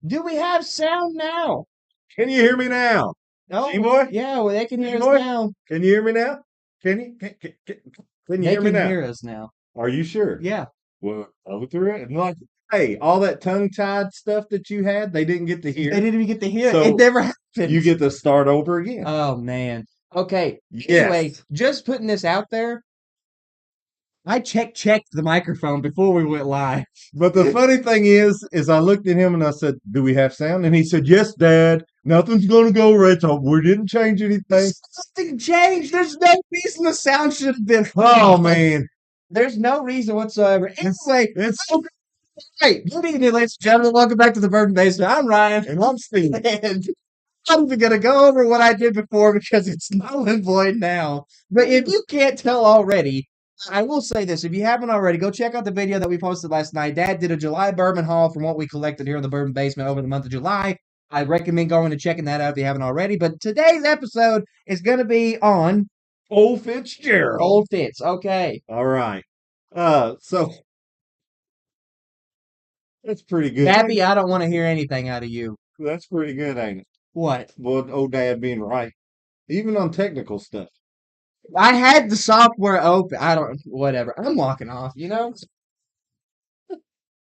Do we have sound now? Can you hear me now? Oh, G-Boy? yeah, well, they can hear us G-Boy? now. Can you hear me now? Can you? Can you They hear me can now? hear us now. Are you sure? Yeah. Well, go through it. And like, hey, all that tongue-tied stuff that you had, they didn't get to They hear. didn't even get to hear it. It So never you happened. get to start over again. Oh, man. Okay. Anyway, Yes. just putting this out there, I checked the microphone before we went live. But the funny thing is I looked at him and I said, "Do we have sound?" And he said, "Yes, Dad. Nothing's gonna go right. So we didn't change anything." Nothing changed. There's no reason the sound should have been Oh off. man, There's no reason whatsoever. Anyway, it's hey, good evening, ladies and gentlemen. Welcome back to the Bourbon Basement. I'm Ryan, and I'm Steve. and I'm even gonna go over what I did before because it's null and void now. But if you can't tell already, I will say this: if you haven't already, go check out the video that we posted last night. Dad did a July bourbon haul from what we collected here in the Bourbon Basement over the month of July. I recommend going and checking that out if you haven't already. But today's episode is gonna be on Old Fitzgerald. Old Fitz. Okay, All right. So that's pretty good. Pappy, I don't want to hear anything out of you. That's pretty good, ain't it? What? Well, old Dad being right, even on technical stuff. I had the software open. I don't. Whatever. I'm walking off. You know.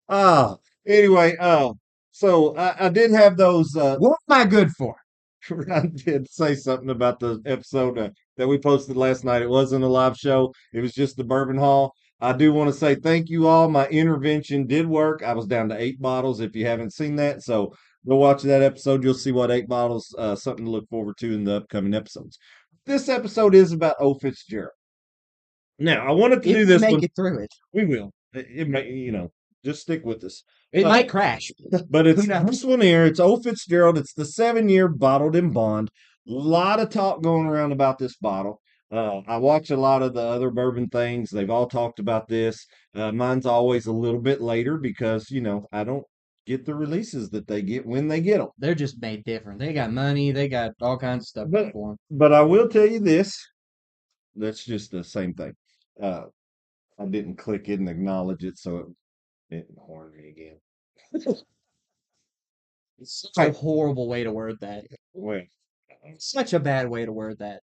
Ah, anyway, so I did have those. What am I good for? I did say something about the episode that we posted last night. It wasn't a live show. It was just the bourbon haul. I do want to say thank you all. My intervention did work. I was down to 8 bottles. If you haven't seen that, so go watch that episode. You'll see what 8 bottles. Something to look forward to in the upcoming episodes. This episode is about O. Fitzgerald. Now, I wanted to If do we this make one. it through it, We will. It may, just stick with us. it Uh, might crash. but Who it's knows? this one here. It's O. Fitzgerald. It's the 7 year bottled in bond. A lot of talk going around about this bottle. I watch a lot of the other bourbon things. They've all talked about this. Mine's always a little bit later because, I don't get the releases that they get when they get them. They're just made different. They got money. They got all kinds of stuff But, for them. but I will tell you this. That's just the same thing. Uh, I didn't click it and acknowledge it, so it didn't horn me again. It's such a Right. horrible way to word that. Well, Such a bad way to word that.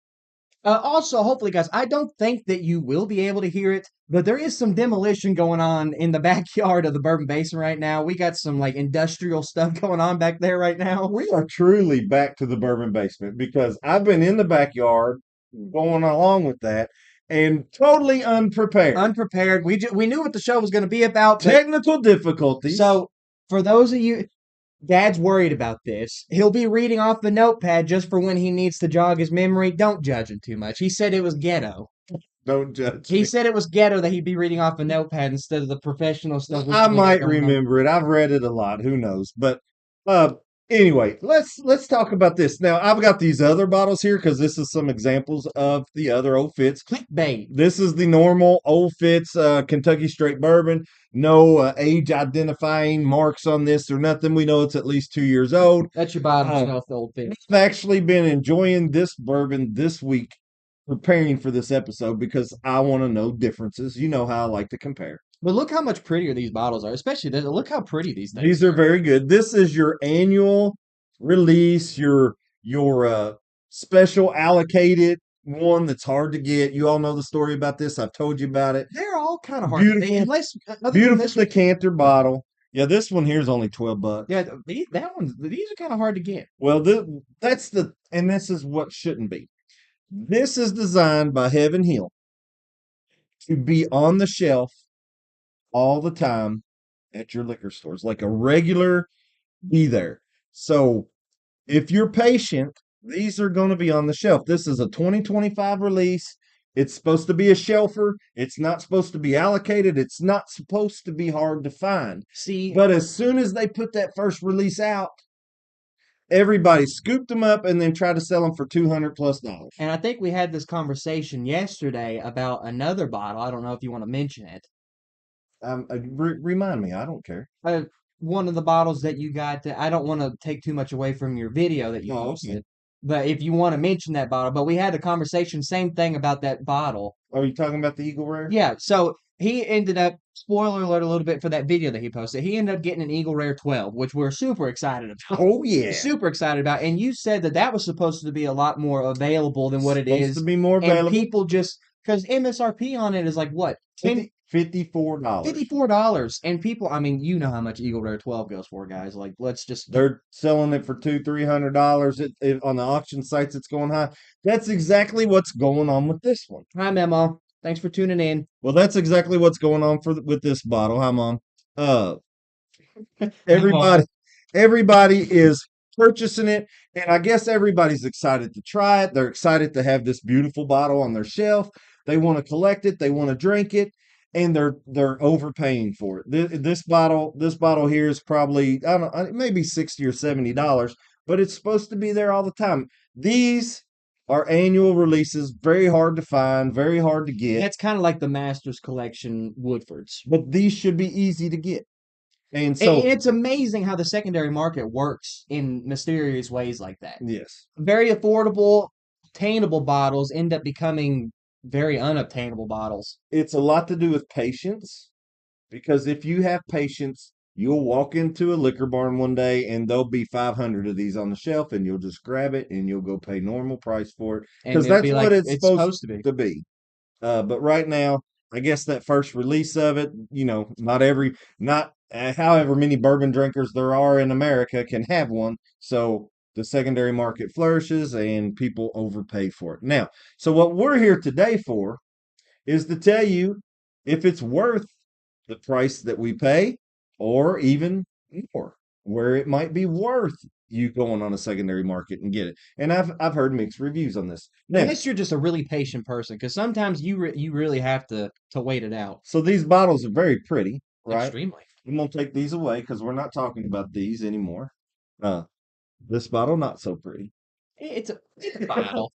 Also, hopefully, guys, I don't think that you will be able to hear it, but there is some demolition going on in the backyard of the Bourbon Basin right now. We got some like industrial stuff going on back there right now. we are truly back to the bourbon basement because I've been in the backyard going along with that and totally unprepared. Unprepared. We knew what the show was going to be about, but Technical difficulties. so for those of you, Dad's worried about this. He'll be reading off the notepad just for when he needs to jog his memory. Don't judge him too much. He said it was ghetto. Don't judge He me. said it was ghetto that he'd be reading off a notepad instead of the professional stuff we I probably got might going on. remember it. I've read it a lot. Who knows? But uh, anyway, let's talk about this. Now I've got these other bottles here because this is some examples of the other old Fitz. Clickbait. This is the normal old Fitz Kentucky straight bourbon. No age identifying marks on this or nothing. We know it's at least 2 years old. That's your bottom Uh, shelf old thing. I've actually been enjoying this bourbon this week, preparing for this episode because I want to know differences. You know how I like to compare. But look how much prettier these bottles are, especially this. Look how pretty these things These are very good. This is your annual release, your special allocated one that's hard to get. You all know the story about this. I've told you about it. They're all kind of hard. Beautiful, Unless other than beautiful this one, decanter bottle. Yeah, this one here is only $12. yeah, these are kind of hard to get. Well, and this is what shouldn't be. This is designed by Heaven Hill to be on the shelf all the time at your liquor stores, like a regular be there. So if you're patient, these are going to be on the shelf. This is a 2025 release. It's supposed to be a shelfer. It's not supposed to be allocated. It's not supposed to be hard to find. See, But as soon as they put that first release out, everybody scooped them up and then tried to sell them for $200+. and I think we had this conversation yesterday about another bottle. I don't know if you want to mention it. Remind me, I don't care. One of the bottles that you got. I don't want to take too much away from your video that you Oh, okay. posted, but if you want to mention that bottle, but we had a conversation, same thing about that bottle. Are you talking about the Eagle Rare? Yeah, so he ended up, spoiler alert a little bit for that video that he posted, he ended up getting an Eagle Rare 12, which we're super excited about. Oh yeah, Super excited about. And you said that that was supposed to be a lot more available than what it supposed to is. be more And available. people just, because MSRP on it is like what? 10, $54. $54. And people, I mean, you know how much Eagle Rare 12 goes for, guys. Like, let's just. They're selling it for $200-300. On the auction sites, it's going high. That's exactly what's going on with this one. Hi, Memo. Thanks for tuning in. Well, that's exactly what's going on with this bottle. Hi, Mom. Uh, Memo. everybody, everybody is purchasing it, and I guess everybody's excited to try it. They're excited to have this beautiful bottle on their shelf. They want to collect it. They want to drink it, and they're overpaying for it. This bottle here is probably, I don't know, maybe $60 or $70, but it's supposed to be there all the time. These are annual releases, very hard to find, very hard to get, That's kind of like the Masters Collection Woodfords. but these should be easy to get. And And so, it's amazing how the secondary market works in mysterious ways like that. yes, Very affordable, attainable bottles end up becoming very unobtainable bottles. it's a lot to do with patience, because if you have patience, you'll walk into a liquor barn one day and there'll be 500 of these on the shelf, and you'll just grab it and you'll go pay normal price for it, And because it'll that's be what like it's it's supposed supposed to be. to be. But right now, I guess that first release of it, not however many bourbon drinkers there are in America can have one. So the secondary market flourishes and people overpay for it. Now, so what we're here today for is to tell you if it's worth the price that we pay, or even more, where it might be worth you going on a secondary market and get it. And I've heard mixed reviews on this. Now, Unless you're just a really patient person, because sometimes you really have to wait it out. so these bottles are very pretty, right? Extremely. I'm gonna take these away because we're not talking about these anymore. Uh, this bottle not so pretty, It's a bottle.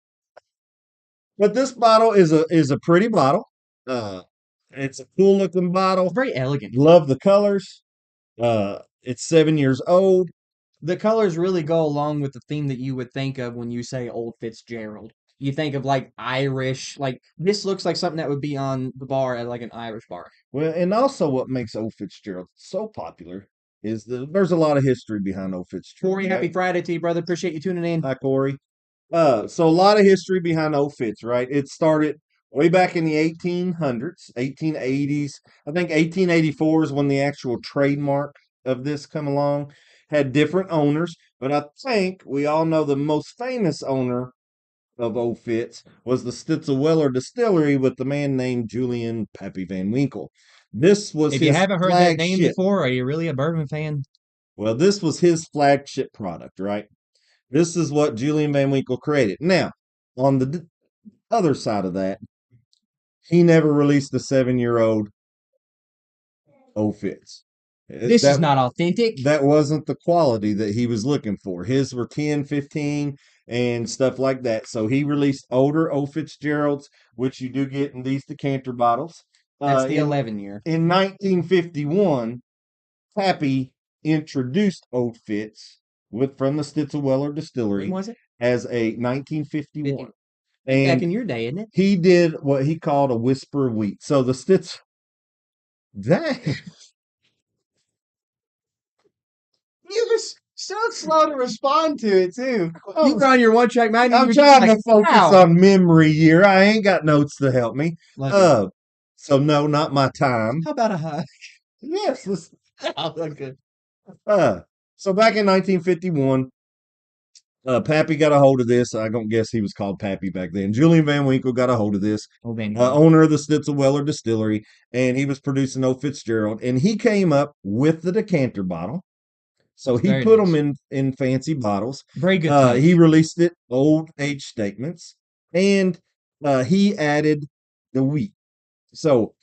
but this bottle is a pretty bottle. Uh, it's a cool looking bottle. Very elegant. Love the colors. It's 7 years old. The colors really go along with the theme that you would think of when you say Old Fitzgerald. You think of like Irish, like this looks like something that would be on the bar at like an Irish bar. Well, and also what makes Old Fitzgerald so popular is there's a lot of history behind Old Fitzgerald. Corey, happy Friday to you, brother. Appreciate you tuning in. Hi, Corey. So a lot of history behind Old Fitz, right? It started way back in the 1800s, 1880s. I think 1884 is when the actual trademark of this come along. Had different owners, but I think we all know the most famous owner of Old Fitz was the Stitzel Distillery with the man named Julian Pappy Van Winkle. This was If you his haven't heard that name flagship. before, are you really a bourbon fan? Well, this was his flagship product, right? This is what Julian Van Winkle created. Now, on the other side of that, he never released a 7-year-old Old Fitz. This is That not authentic. that wasn't the quality that he was looking for. His were 10, 15, and stuff like that. So he released older Old Fitzgeralds, which you do get in these decanter bottles. That's the In 11 year. in 1951, Pappy introduced Old Fitz from the Stitzelweller When Distillery was it? as a 1951. Back And in your day, isn't it? he did what he called a whisper of wheat. So the Stitz, that You were so slow to respond to it too. You oh, were on your one track mind. You I'm were just trying like, to focus wow. on memory here. I ain't got notes to help me. Love you. Uh, so no, not my time. How about a hug? Yes, Oh, okay. uh, so back in 1951, Pappy got a hold of this. I don't guess he was called Pappy back then. Julian Van Winkle got a hold of this, Oh, Van owner of the Stitzelweller Distillery, and he was producing Old Fitzgerald, and he came up with the decanter bottle. So he Very put nice. them in fancy bottles. Very good touch. He released it old age statements, and he added the wheat. So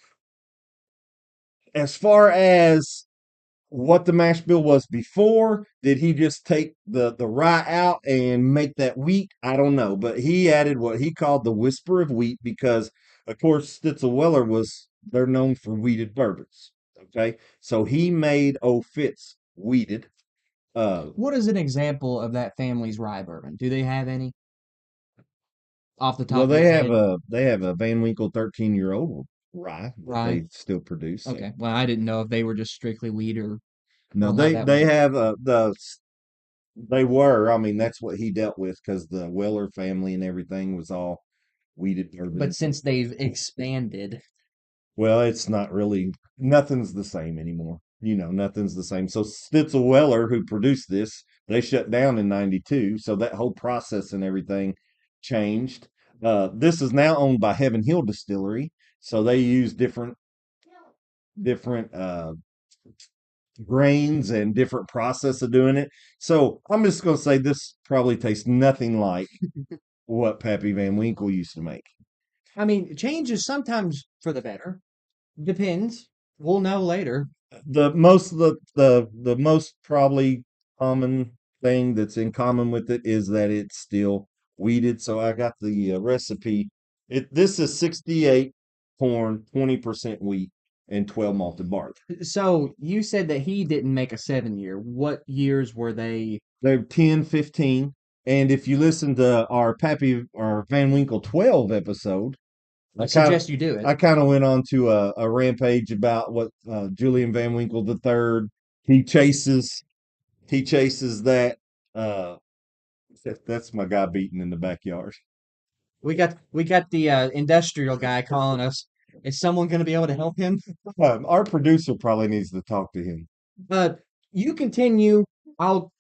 as far as what the mash bill was before, did he just take the rye out and make that wheat? I don't know, but he added what he called the whisper of wheat because, of course, Stitzelweller they're known for wheated bourbons. Okay, so he made Old Fitz wheated. What is an example of that family's rye bourbon? Do they have any off the top Well, of your head? they have a Van Winkle 13-year-old one. rye that Rye. they still produce. So Okay. Well, I didn't know if they were just strictly wheat no, or how that they went. have they were. I mean, that's what he dealt with because the Weller family and everything was all weeded But bourbon. since they've expanded, Well, it's not really, nothing's the same anymore. Nothing's the same. So Stitzel Weller, who produced this, they shut down in 92. So that whole process and everything changed. This is now owned by Heaven Hill Distillery. So they use different grains and different process of doing it. So I'm just going to say this probably tastes nothing like what Pappy Van Winkle used to make. I mean, change is sometimes for the better. Depends. We'll know later. The most probably common thing that's in common with it is that it's still weeded. So I got the recipe. This is 68 corn, 20% wheat, and 12 malted barley. So you said that he didn't make a 7 year. What years were they? They're 10, 15. And if you listen to our Van Winkle 12 episode, I I kind of suggest you do it. I kind of went on to a rampage about what Julian Van Winkle the third he chases he chases that that's my guy beating in the backyard. We got the industrial guy calling us. Is someone going to be able to help him? Our producer probably needs to talk to him. Uh, you continue. I'll.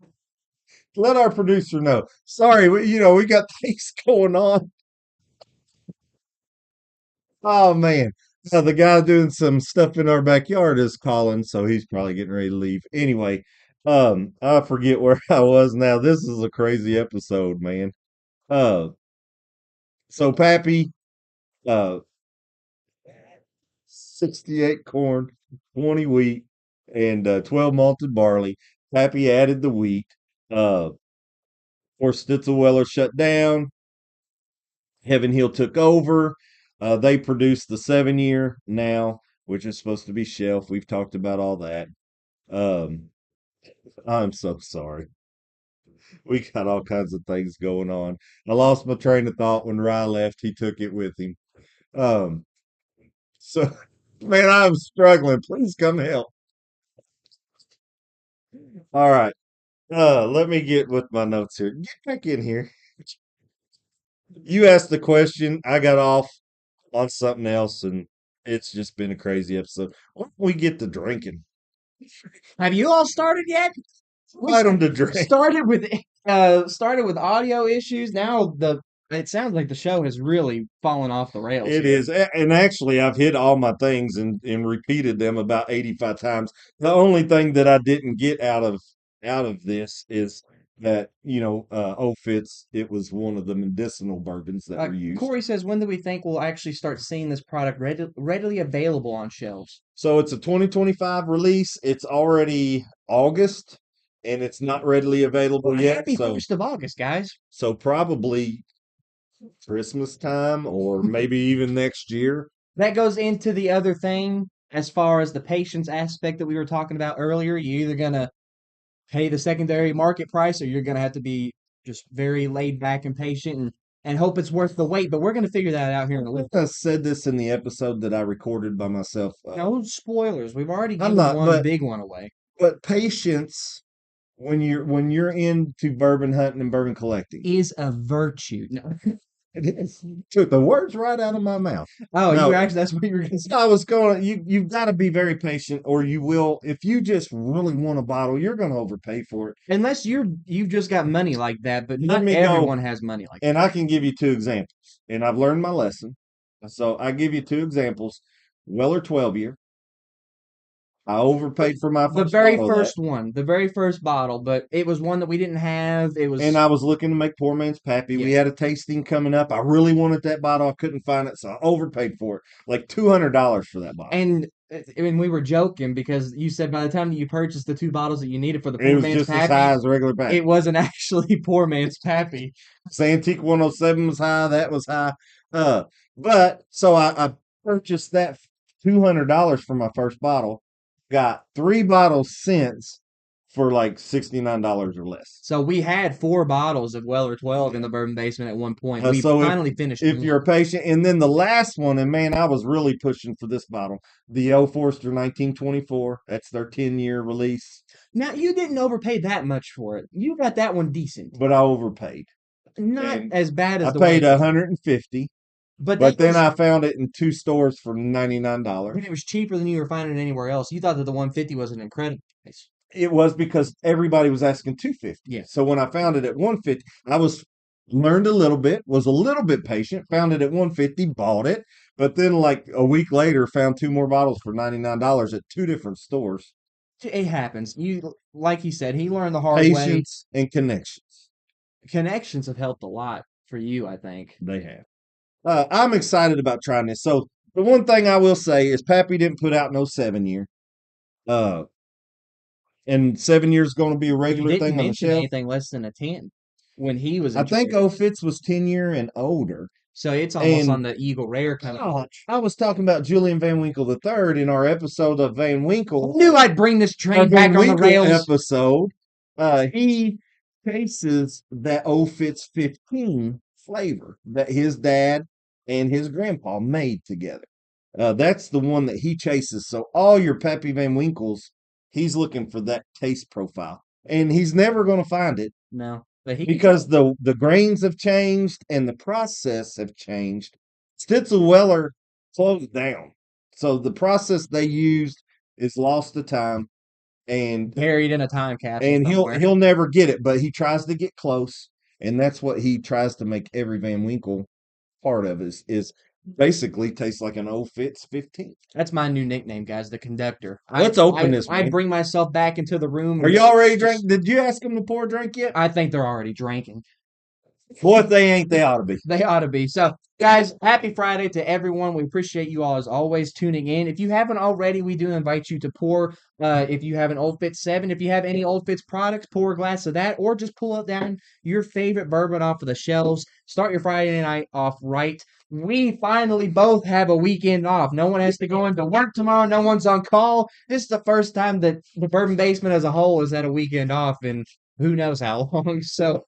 Let our producer know. Sorry, we got things going on. Oh man. The guy doing some stuff in our backyard is calling, so he's probably getting ready to leave. Anyway, I forget where I was now. This is a crazy episode, man. Uh, so Pappy, uh, 68 corn, 20 wheat, and 12 malted barley. Pappy added the wheat. Of course, Stitzelweller shut down. Heaven Hill took over. They produced the 7 year now, which is supposed to be shelf. We've talked about all that. Um, I'm so sorry. We got all kinds of things going on. I lost my train of thought when Rye left. He took it with him. Um, so, man, I'm struggling. Please come help. All right. Let me get with my notes here. Get back in here. You asked the question. I got off on something else, and it's just been a crazy episode. Why don't we get to drinking? Have you all started yet? We Invite them to drink. started with audio issues. Now it sounds like the show has really fallen off the rails It here. is. And actually, I've hit all my things and repeated them about 85 times. The only thing that I didn't get out of this is that, FITZ, it was one of the medicinal bourbons that were used. Corey says, when do we think we'll actually start seeing this product readily available on shelves? So it's a 2025 release. It's already August and it's not readily available Well, yet. happy So 1st of August, guys. so probably Christmas time or maybe even next year. That goes into the other thing as far as the patience aspect that we were talking about earlier. You're either going to pay the secondary market price or you're going to have to be just very laid back and patient and hope it's worth the wait. But we're going to figure that out here in a little. I said this in the episode that I recorded by myself. No spoilers. We've already I'm given not, one big one away. but patience when you're into bourbon hunting and bourbon collecting Is a virtue. No. it is. Took the words right out of my mouth. Oh, No, that's what you were going to say. I was going. You've got to be very patient, or you will. If you just really want a bottle, you're going to overpay for it. Unless you've just got money like that, but Let not me go, everyone has money like and I can give you two examples. And I've learned my lesson, so I give you two examples. Weller 12 year. I overpaid for my that. The first very bottle of that. first one, the very first bottle, but it was one that we didn't have. It was And I was looking to make poor man's Pappy. We yeah. had a tasting coming up. I really wanted that bottle. I couldn't find it, so I overpaid for it, like $200 for that bottle. And we were joking because you said by the time that you purchased the two bottles that you needed for the It poor was man's just as high pappy, as a regular Pappy. it wasn't actually poor man's pappy. Antique 107 was high. That was high. But so I purchased that $200 for my first bottle. Got three bottles since for like $69 or less. So we had 4 bottles of Weller 12 in the bourbon basement at one point. We So finally finished if one. you're patient, and then the last one, and man, I was really pushing for this bottle, the Old Forester 1924. That's their 10-year release, Now you didn't overpay that much for it. You got that one decent. but I overpaid. Not And as bad I as the paid 150. 150, But but that then was I found it in 2 stores for $99. when it was cheaper than you were finding it anywhere else. You thought that the 150 was an incredible price. It was because everybody was asking 250. Yeah. So when I found it at 150, I was learned a little bit, was a little bit patient, found it at 150, bought it, but then like a week later found 2 more bottles for $99 at 2 different stores. It happens. You like he said, he learned the hard way. Patience and connections. Connections have helped a lot for you, I think. They have. I'm excited about trying this. So the one thing I will say is Pappy didn't put out no 7-year. Uh, and 7 years is going to be a He regular didn't thing on the mention shelf. anything less than a 10 when he was I think introduced. FITZ was 10-year and older. So it's almost And on the Eagle Rare kind of. oh, I was talking about Julian Van Winkle III in our episode of Van I Winkle, knew I'd bring this our train Van back on the Winkle rails. episode. He tastes that old Fitz 15 flavor that his dad and his grandpa made together. That's the one that he chases. So all your Pappy Van Winkles, he's looking for that taste profile, and he's never going to find it No, but he because the grains have changed and the process have changed. Stitzel-Weller closed down, so the process they used is lost to time, and buried in a time capsule he'll somewhere. he'll never get it, but he tries to get close, and that's what he tries to make every Van Winkle part of is basically tastes like an old Fitz 15. That's my new nickname, guys. The conductor. Let's open this, I man. bring myself back into the room. Are And y'all ready to drink? Did you ask them to pour a drink yet? I think they're already drinking. Boy, if they ain't, they ought to be. They ought to be. So, guys, happy Friday to everyone. We appreciate you all as always tuning in. If you haven't already, we do invite you to pour. If you have an Old Fitz 7, if you have any Old Fitz products, pour a glass of that, or just pull it down your favorite bourbon off of the shelves. Start your Friday night off right. We finally both have a weekend off. No one has to go into work tomorrow. No one's on call. This is the first time that the Bourbon Basement as a whole has had a weekend off in who knows how long. So,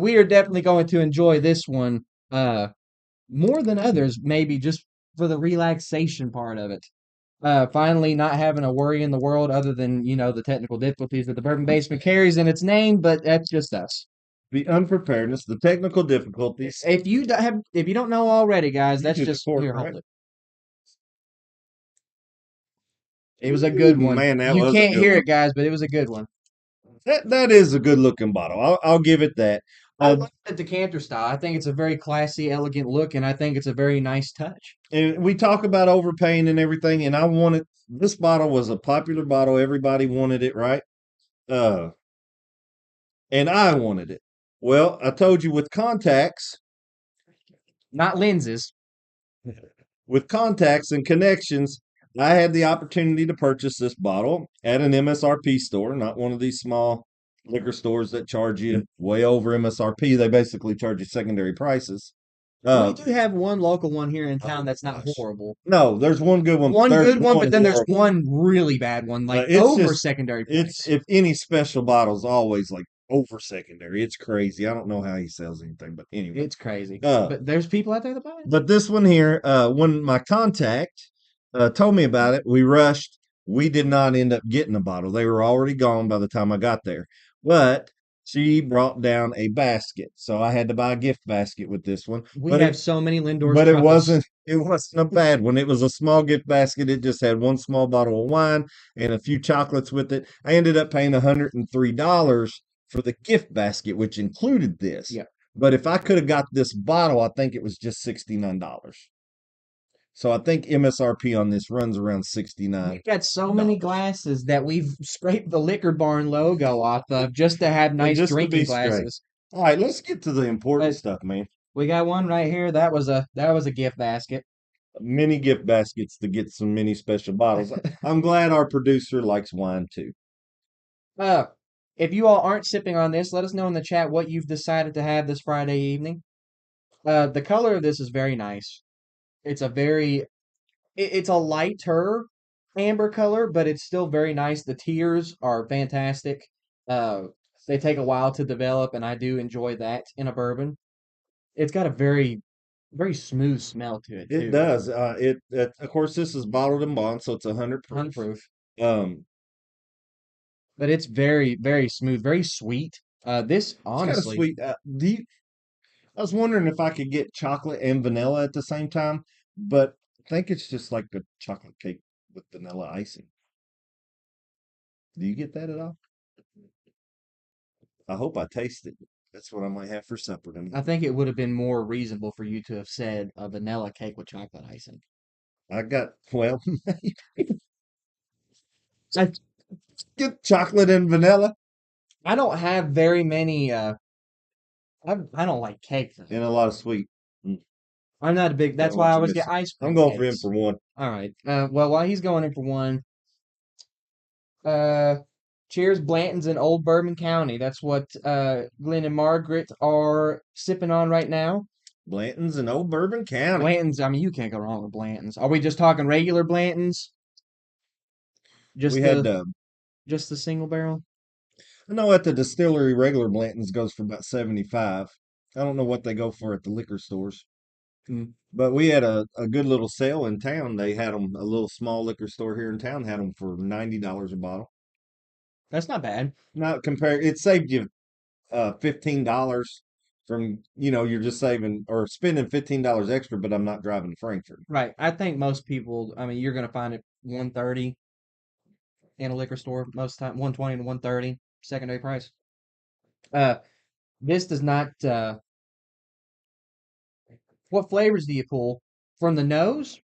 we are definitely going to enjoy this one more than others, maybe just for the relaxation part of it. Finally, not having a worry in the world other than the technical difficulties that the Bourbon Basement carries in its name, but that's just us. The unpreparedness, the technical difficulties. If you don't know already, guys, that's did the just cork, here. right? Hold it. It was a good Ooh, one. man, that You was a can't good hear one. it, guys, but it was a good one. That is a good looking bottle. I'll give it that. I like the decanter style. I think it's a very classy, elegant look, and I think it's a very nice touch. And we talk about overpaying and everything, and I wanted this bottle was a popular bottle. Everybody wanted it, right? Uh, and I wanted it. Well, I told you Not lenses. with contacts and connections, I had the opportunity to purchase this bottle at an MSRP store, not one of these small liquor stores that charge you way over MSRP. They basically charge you secondary prices. We do have one local one here in town that's not gosh. horrible. No, there's one good one. One There's good one, but then there's horrible. one really bad one, like It's over just secondary it's price. if any special bottle's always like over secondary. It's crazy. I don't know how he sells anything, but anyway. It's crazy. Uh, But there's people out there that buy it. but this one here, when my contact told me about it, we rushed. We did not end up getting a bottle. They were already gone by the time I got there. But she brought down a basket, so I had to buy a gift basket with this one. We But have so many Lindor's but truffles. it wasn't a bad one. It was a small gift basket. It just had one small bottle of wine and a few chocolates with it. I ended up paying $103 for the gift basket, which included this. Yeah. But if I could have got this bottle, I think it was just $69. So I think MSRP on this runs around $69. We've got so many glasses that we've scraped the Liquor Barn logo off of just to have nice just to drinking be straight. glasses. All right, let's get to the important Uh, stuff, man. We got one right here. That was a gift basket. Mini gift baskets to get some mini special bottles. I'm glad our producer likes wine too. Uh, if you all aren't sipping on this, let us know in the chat what you've decided to have this Friday evening. The color of this is very nice. It's a it's a lighter amber color, but it's still very nice. The tears are fantastic. Uh, they take a while to develop, and I do enjoy that in a bourbon. It's got a very smooth smell to it It too. does. Of course, this is bottled and bond, so it's 100 proof. 100 proof, Um, but it's very smooth, very sweet. This it's got a honestly, sweet. I was wondering if I could get chocolate and vanilla at the same time, but I think it's just like a chocolate cake with vanilla icing. Do you get that at all? I hope I taste it. That's what I might have for supper I tonight. think it would have been more reasonable for you to have said a vanilla cake with chocolate icing. I got, well, I get chocolate and vanilla I don't have very many. I don't like cake though. and a lot of sweet. Mm, I'm not a big. Kind That's of why I what you're always get missing. ice I'm cream going for him cakes. for one. All right. Well, while he's going in for one, uh, cheers, Blanton's in Old Bourbon County. That's what Glenn and Margaret are sipping on right now. Blanton's in Old Bourbon County. Blanton's. I mean, you can't go wrong with Blanton's. Are we just talking regular Blanton's? We Just had, the just the single barrel? I know at the distillery, regular Blanton's goes for about 75. I don't know what they go for at the liquor stores. Mm, But we had a good little sale in town. They had them, a little small liquor store here in town had them for $90 a bottle. that's not bad. Not compare, it saved you $15 from, you're just saving or spending $15 extra, but I'm not driving to Frankfurt. Right. I think most people. I mean, you're gonna find it 130 in a liquor store most of the time. 120 to 130 secondary price. Uh, this does not. What flavors do you pull from the nose?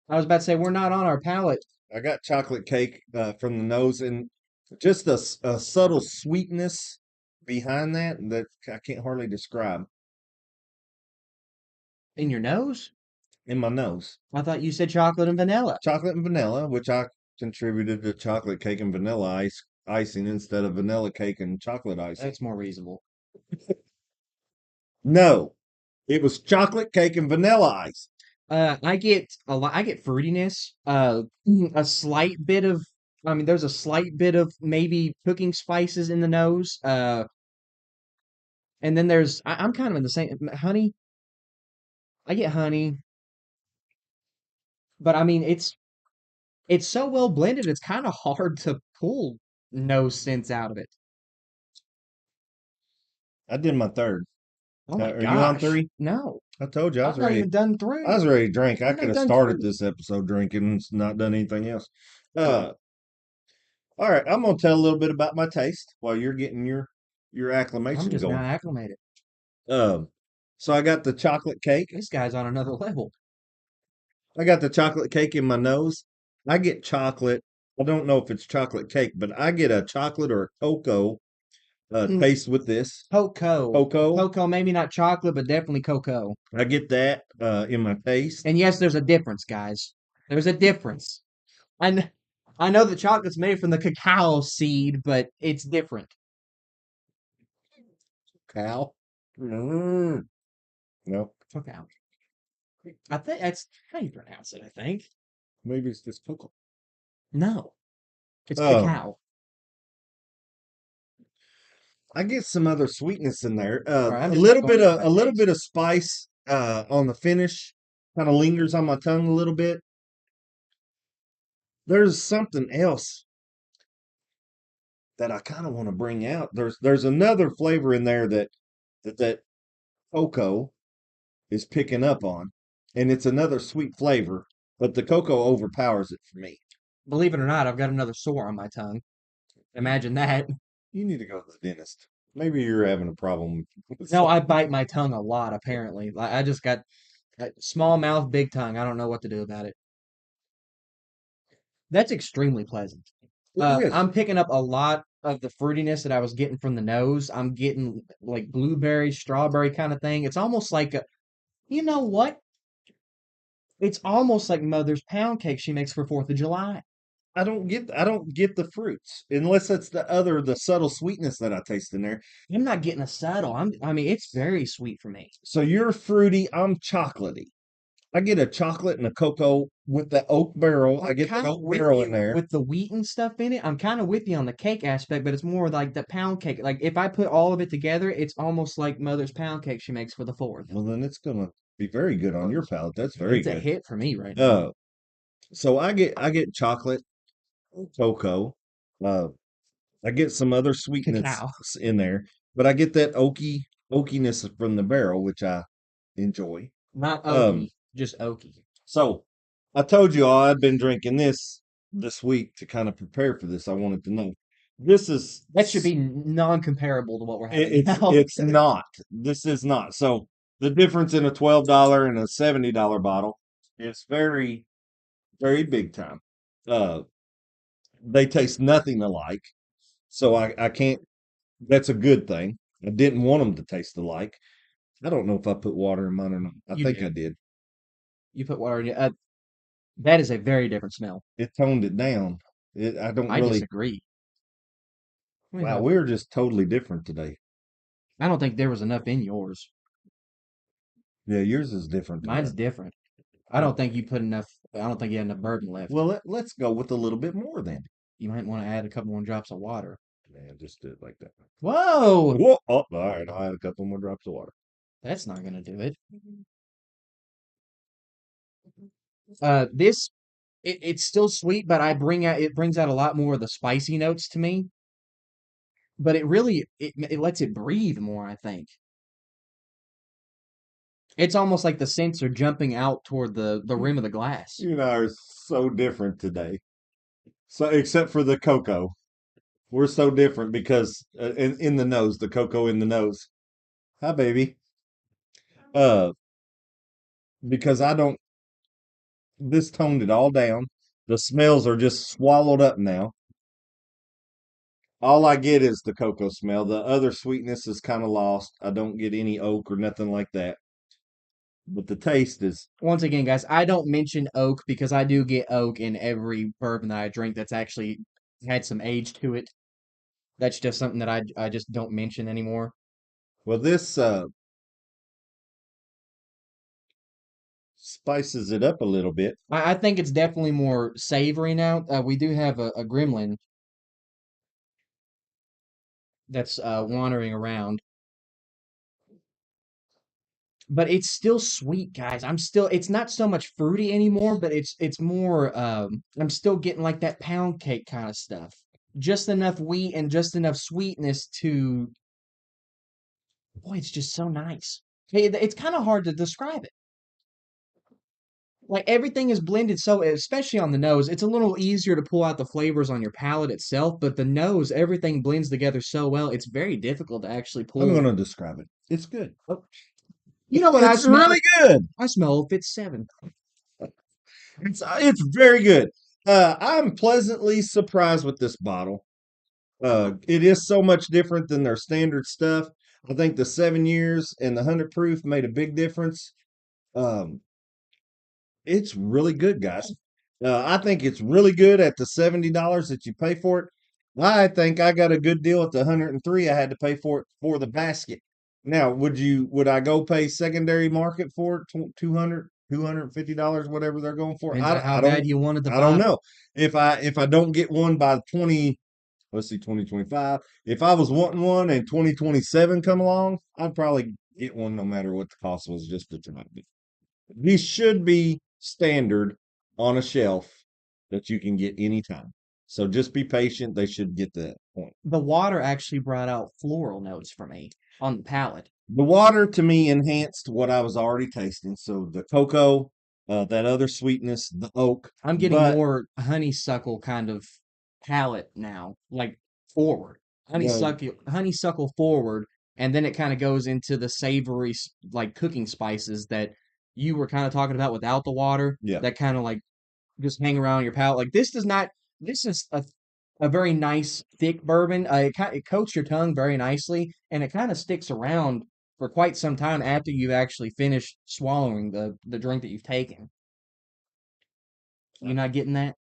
I was about to say we're not on our palate. I got chocolate cake from the nose and just a subtle sweetness behind that that I can't hardly describe In your nose? in my nose. I thought you said chocolate and vanilla. Chocolate and vanilla, which I contributed to chocolate cake and vanilla icing instead of vanilla cake and chocolate icing. That's more reasonable. No, it was chocolate cake and vanilla ice. I get a lot. I get fruitiness. A slight bit of. I mean, there's a slight bit of maybe cooking spices in the nose. And then there's. I'm kind of in the same honey. I get honey, but I mean, it's so well blended. It's kind of hard to pull nose scents out of it. I did my third. Oh my Are you on gosh. three? No, I told you I I'm was not ready. even done I through. was ready to drink. I I'm could not have done started through. this episode drinking and not done anything else. All right, I'm gonna tell a little bit about my taste while you're getting your I'm acclimation just going. not acclimated. Um, so I got the chocolate cake. This guy's on another level. I got the chocolate cake in my nose. I get chocolate. I don't know if it's chocolate cake, but I get a chocolate or a cocoa Mm, taste with this. cocoa. Cocoa. Cocoa, maybe not chocolate, but definitely cocoa. I get that in my taste. And yes, there's a difference, guys. There's a difference. And I know that chocolate's made from the cacao seed, but it's different. Cow. Mm. No, Cacao. I think that's how you pronounce it, I think. maybe it's just cocoa. No, it's Um, cacao. I get some other sweetness in there. All right, I'm just not going with my A little taste. bit of spice on the finish. Kind of lingers on my tongue a little bit. There's something else that I kind of want to bring out. There's another flavor in there that cocoa is picking up on, and it's another sweet flavor, but the cocoa overpowers it for me. Believe it or not, I've got another sore on my tongue. Imagine that. You need to go to the dentist. Maybe you're having a problem with No, I something. bite my tongue a lot, apparently. I just got small mouth, big tongue. I don't know what to do about it. That's extremely pleasant. It is. I'm picking up a lot of the fruitiness that I was getting from the nose. I'm getting like blueberry, strawberry kind of thing. It's almost like you know what? It's almost like Mother's pound cake she makes for 4th of July. I don't get the fruits unless it's the subtle sweetness that I taste in there. I'm not getting a subtle. I mean, it's very sweet for me. So you're fruity, I'm chocolatey. I get a chocolate and a cocoa with the oak barrel. I I'm get that kind of oak with barrel in you there. with the wheat and stuff in it. I'm kind of with you on the cake aspect, but it's more like the pound cake. Like if I put all of it together, it's almost like Mother's pound cake she makes for the 4th. Well, then it's gonna be very good on your palate. That's very It's a good. hit for me right now. Uh, so I get chocolate, cocoa. Uh, I get some other sweetness Cacao. in there, but I get that oakiness from the barrel, which I enjoy. Not Um, oaky, just oaky. so I told you all I'd been drinking this week to kind of prepare for this. I wanted to know. This is That should be non-comparable to what we're having it's now. it's not. This is not. So the difference in a $12 and a $70 bottle is very, very big time. Uh, they taste nothing alike. So I can't, that's a good thing. I didn't want them to taste alike. I don't know if I put water in mine or not. I You think I did. did. You put water in it. That is a very different smell. It toned it down. I don't I really, disagree. Let me wow, help. we're just totally different today. I don't think there was enough in yours. Yeah, yours is different than Mine's mine. different. I don't think you put enough. I don't think you had enough bourbon left. Well, let's go with a little bit more then. You might want to add a couple more drops of water. Man, just do it like that. Whoa! Whoa, oh, all right, I'll add a couple more drops of water. That's not gonna do it. This it's still sweet, but it brings out a lot more of the spicy notes to me. But it lets it breathe more, I think. It's almost like the scents are jumping out toward the rim of the glass. You and I are so different today. So, except for the cocoa, we're so different because in the nose, the cocoa in the nose. Hi, baby. Uh, because I don't. This toned it all down. The smells are just swallowed up now. All I get is the cocoa smell. The other sweetness is kind of lost. I don't get any oak or nothing like that. But the taste is, Once again, guys, I don't mention oak because I do get oak in every bourbon that I drink that's actually had some age to it. That's just something that I just don't mention anymore. well, this spices it up a little bit. I think it's definitely more savory now. We do have a gremlin that's wandering around, but it's still sweet, guys. It's not so much fruity anymore, but it's more I'm still getting like that pound cake kind of stuff. Just enough wheat and just enough sweetness to boy, it's just so nice. It's kind of hard to describe it. Like everything is blended so, especially on the nose, it's a little easier to pull out the flavors on your palate itself, but the nose, everything blends together so well, it's very difficult to actually I'm pull. going to describe it. It's good. Oh, you know what I It's smell? really good. I smell FITZ. It's very good. I'm pleasantly surprised with this bottle. It is so much different than their standard stuff. I think the 7 years and the 100 proof made a big difference. Um, it's really good, guys. I think it's really good at the $70 that you pay for it. I think I got a good deal at the 103 I had to pay for it for the basket. Now, would I go pay secondary market for it, 200, $250, whatever they're going for? Depends on how I bad don't you wanted the I don't bottle. know. If I don't get one by 20, let's see, 2025. If I was wanting one and 2027 come along, I'd probably get one no matter what the cost was just to try it. These should be standard on a shelf that you can get anytime. So just be patient. They should get that point. The water actually brought out floral notes for me on the palate. The water to me enhanced what I was already tasting. So the cocoa, that other sweetness, the oak, I'm getting but more honeysuckle kind of palate now, like forward. uh, Honeysuckle forward, and then it kind of goes into the savory like cooking spices that you were kind of talking about without the water yeah, that kind of like just hang around your palate. Like this does not this is a very nice thick bourbon. It coats your tongue very nicely and it kind of sticks around for quite some time after you've actually finished swallowing the drink that you've taken. You're not getting that?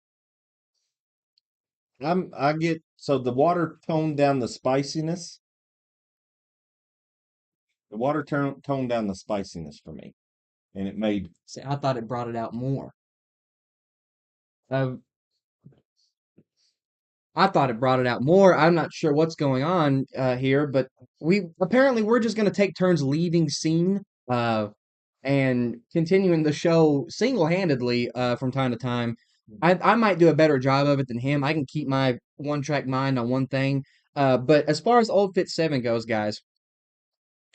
I get so the water toned down the spiciness. The water toned down the spiciness for me. and it made. See, I thought it brought it out more. Uh, I thought it brought it out more. I'm not sure what's going on here, but we're just going to take turns leaving scene and continuing the show single-handedly from time to time. I might do a better job of it than him. I can keep my one-track mind on one thing. But as far as Old Fit 7 goes, guys,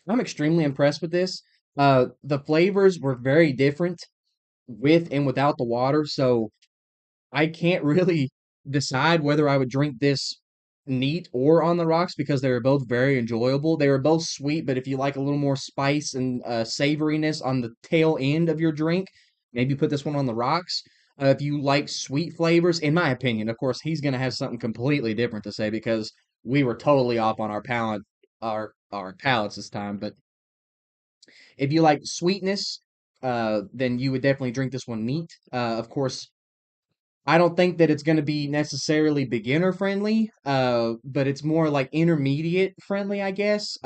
I'm extremely impressed with this. The flavors were very different with and without the water, so I can't really decide whether I would drink this neat or on the rocks because they were both very enjoyable. They were both sweet, but if you like a little more spice and savoriness on the tail end of your drink, maybe put this one on the rocks. If you like sweet flavors, in my opinion, of course, he's going to have something completely different to say because we were totally off on our palates this time. But if you like sweetness, then you would definitely drink this one neat. Of course, I don't think that it's going to be necessarily beginner friendly, but it's more like intermediate friendly, I guess.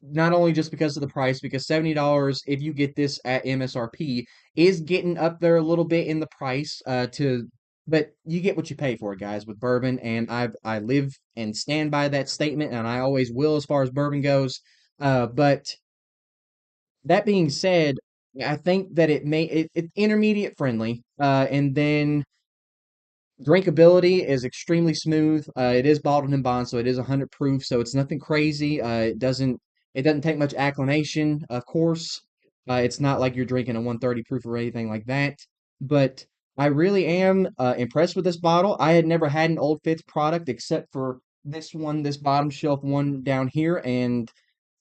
Not only just because of the price, because $70 if you get this at MSRP is getting up there a little bit in the price. But you get what you pay for, guys, with bourbon, and I live and stand by that statement, and I always will as far as bourbon goes. But that being said, I think that it's intermediate friendly, and then drinkability is extremely smooth. It is bottled in bond, so it is 100 proof, so it's nothing crazy. It doesn't take much acclimation, of course. It's not like you're drinking a 130 proof or anything like that. But I really am impressed with this bottle. I had never had an Old Fifth product except for this one, this bottom shelf one down here, and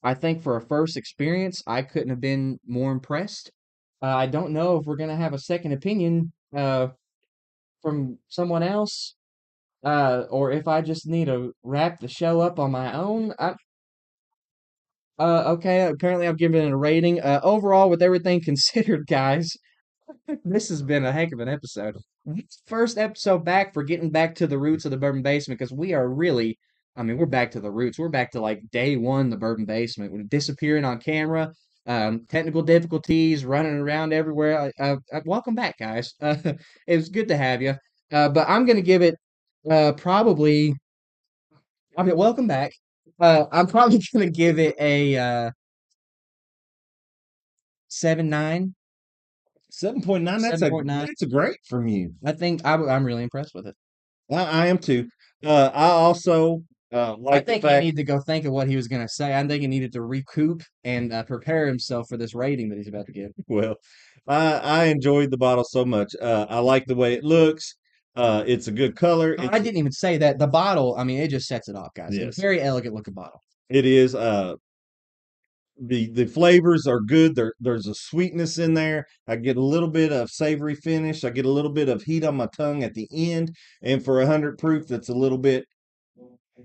I think for a first experience, I couldn't have been more impressed. I don't know if we're gonna have a second opinion from someone else, or if I just need to wrap the show up on my own. Okay, apparently I've given it a rating. Overall, with everything considered, guys, this has been a heck of an episode. First episode back for getting back to the roots of the Bourbon Basement because we are really, I mean, we're back to the roots. We're back to like day one, the Bourbon Basement. We're disappearing on camera, technical difficulties, running around everywhere. Welcome back, guys. It was good to have you. But I'm gonna give it probably. I mean, welcome back. I'm probably gonna give it a 7.9. 7.9. That's a 7.9. that's a great from you. I think I'm really impressed with it. I am too. I also I like the think he fact. needed to go think of what he was going to say. I think he needed to recoup and prepare himself for this rating that he's about to give. Well, I enjoyed the bottle so much. I like the way it looks. It's a good color. I didn't even say that. The bottle, I mean, it just sets it off, guys. It's a Yes, very elegant looking bottle. it is. The flavors are good. There's a sweetness in there. I get a little bit of savory finish. I get a little bit of heat on my tongue at the end. And for 100 proof, that's a little bit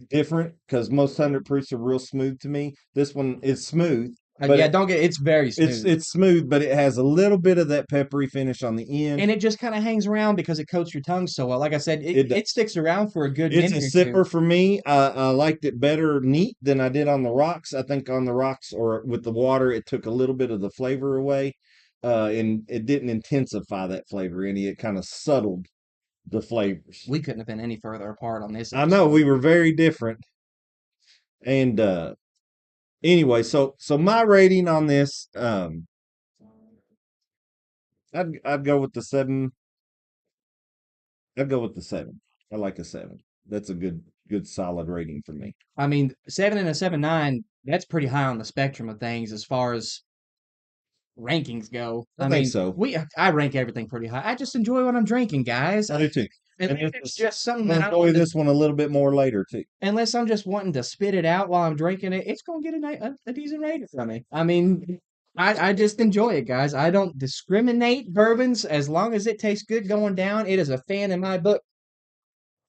different because most 100 proofs are real smooth to me. This one is smooth, but Yeah, don't get it's very smooth. it's smooth, but it has a little bit of that peppery finish on the end. And it just kind of hangs around because it coats your tongue so well. Like I said, It it sticks around for a good It's a minute or two. sipper for me. I liked it better neat than I did on the rocks. I think on the rocks or with the water, it took a little bit of the flavor away, and it didn't intensify that flavor any. It kind of subtled the flavors. We couldn't have been any further apart on this I know episode. we were very different, and anyway, so my rating on this, I'd go with the 7. I'd go with the 7. I like a 7. That's a good solid rating for me. I mean, 7 and a 7.9, that's pretty high on the spectrum of things as far as rankings go. I I think mean, so. I rank everything pretty high. I just enjoy what I'm drinking, guys. I do too. And And it's just something I'll that I enjoy want to, this one a little bit more later too. unless I'm just wanting to spit it out while I'm drinking it, it's gonna get a decent rating from me. I mean, I just enjoy it, guys. I don't discriminate bourbons as long as it tastes good going down. It is a fan in my book.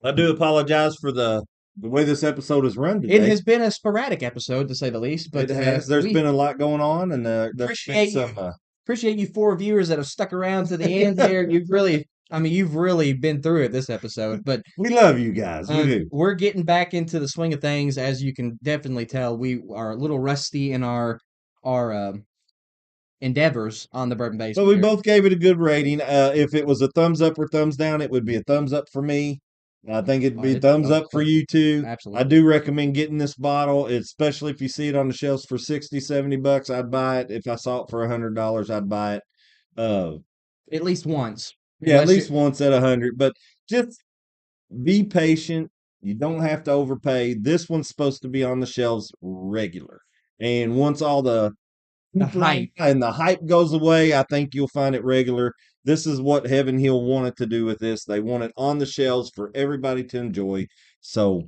I do apologize for the way this episode is run It today. has been a sporadic episode to say the least, It but has. There's we been a lot going on, and there's been appreciate you. some. Appreciate you four viewers that have stuck around to the end here. I mean, you've really been through it this episode, but We love you guys. We do. we're getting back into the swing of things. As you can definitely tell, we are a little rusty in our endeavors on the Bourbon But Basement we here. both gave it a good rating. If it was a thumbs up or thumbs down, it would be a thumbs up for me. I think it'd be a thumbs up for you too. I Absolutely. do recommend getting this bottle, especially if you see it on the shelves for 60, $70. I'd buy it. If I saw it for $100, I'd buy it. Uh, At least once. yeah, at Unless you least once at 100. But just be patient. You don't have to overpay. This one's supposed to be on the shelves regular. And once all the the hype. and the hype goes away, I think you'll find it regular. This is what Heaven Hill wanted to do with this. They want it on the shelves for everybody to enjoy. So,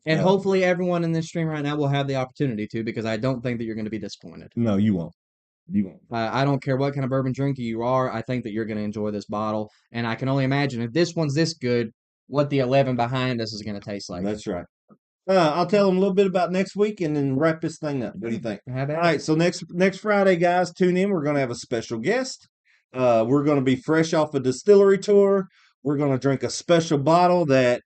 And hopefully everyone in this stream right now will have the opportunity to, because I don't think that you're going to be disappointed. no, you won't. You won't. I don't care what kind of bourbon drinker you are. I think that you're going to enjoy this bottle. And I can only imagine if this one's this good, what the 11 behind us is going to taste like. That's right. I'll tell them a little bit about next week and then wrap this thing up. What do you think? How about All right, so next Friday, guys, tune in. We're going to have a special guest. We're going to be fresh off a distillery tour. We're going to drink a special bottle that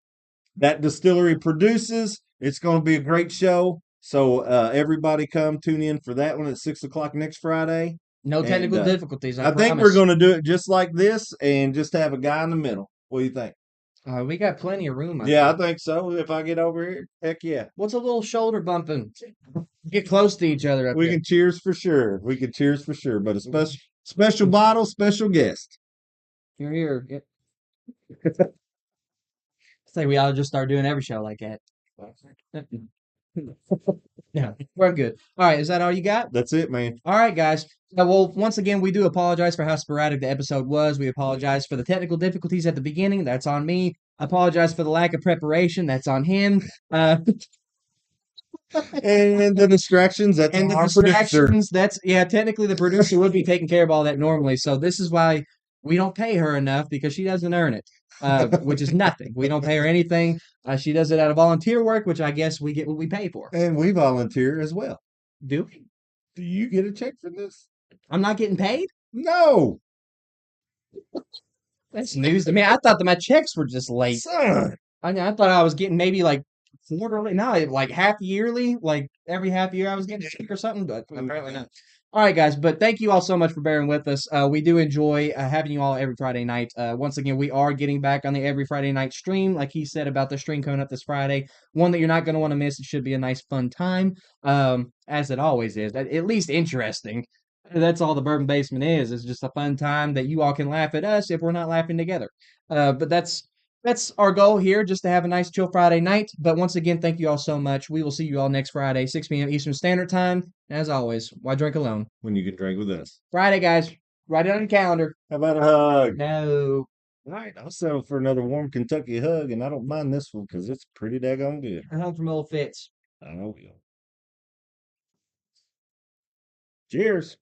distillery produces. It's going to be a great show. So everybody come tune in for that one at 6 o'clock next Friday. No technical difficulties, I think promise. we're going to do it just like this and just have a guy in the middle. What do you think? We got plenty of room. I think so. If I get over here, heck yeah. What's a little shoulder bumping? Get close to each other up We there. can cheers for sure. We can cheers for sure. But a special bottle, special guest. You're here. Say we ought to just start doing every show like that. Yeah, we're good. All right, is that all you got? That's it, man. All right, guys. Well, once again, we do apologize for how sporadic the episode was. We apologize for the technical difficulties at the beginning. That's on me. I apologize for the lack of preparation. That's on him. And the distractions, that's and on the our producer. distractions. That's technically the producer would be taking care of all that normally. So this is why we don't pay her enough, because she doesn't earn it, which is nothing. We don't pay her anything. She does it out of volunteer work, which I guess we get what we pay for. And we volunteer as well. Do we? Do you get a check for this? I'm not getting paid? No. That's news to me. I thought that my checks were just late. Son. I thought I was getting maybe like quarterly. No, like half yearly. Like every half year I was getting a check or something, but apparently not. All right, guys. But thank you all so much for bearing with us. We do enjoy having you all every Friday night. Once again, we are getting back on the every Friday night stream. Like he said about the stream coming up this Friday. One that you're not going to want to miss. It should be a nice, fun time, as it always is. At least interesting. That's all the Bourbon Basement is. It's just a fun time that you all can laugh at us if we're not laughing together. But that's our goal here, just to have a nice chill Friday night. But once again, thank you all so much. We will see you all next Friday, 6 p.m. Eastern Standard Time. As always, why drink alone? When you can drink with us. Friday, guys. Write it on your calendar. How about a hug? No. All right, I'll settle for another warm Kentucky hug, and I don't mind this one because it's pretty daggone good. A hug from old FITZ. I will. Cheers.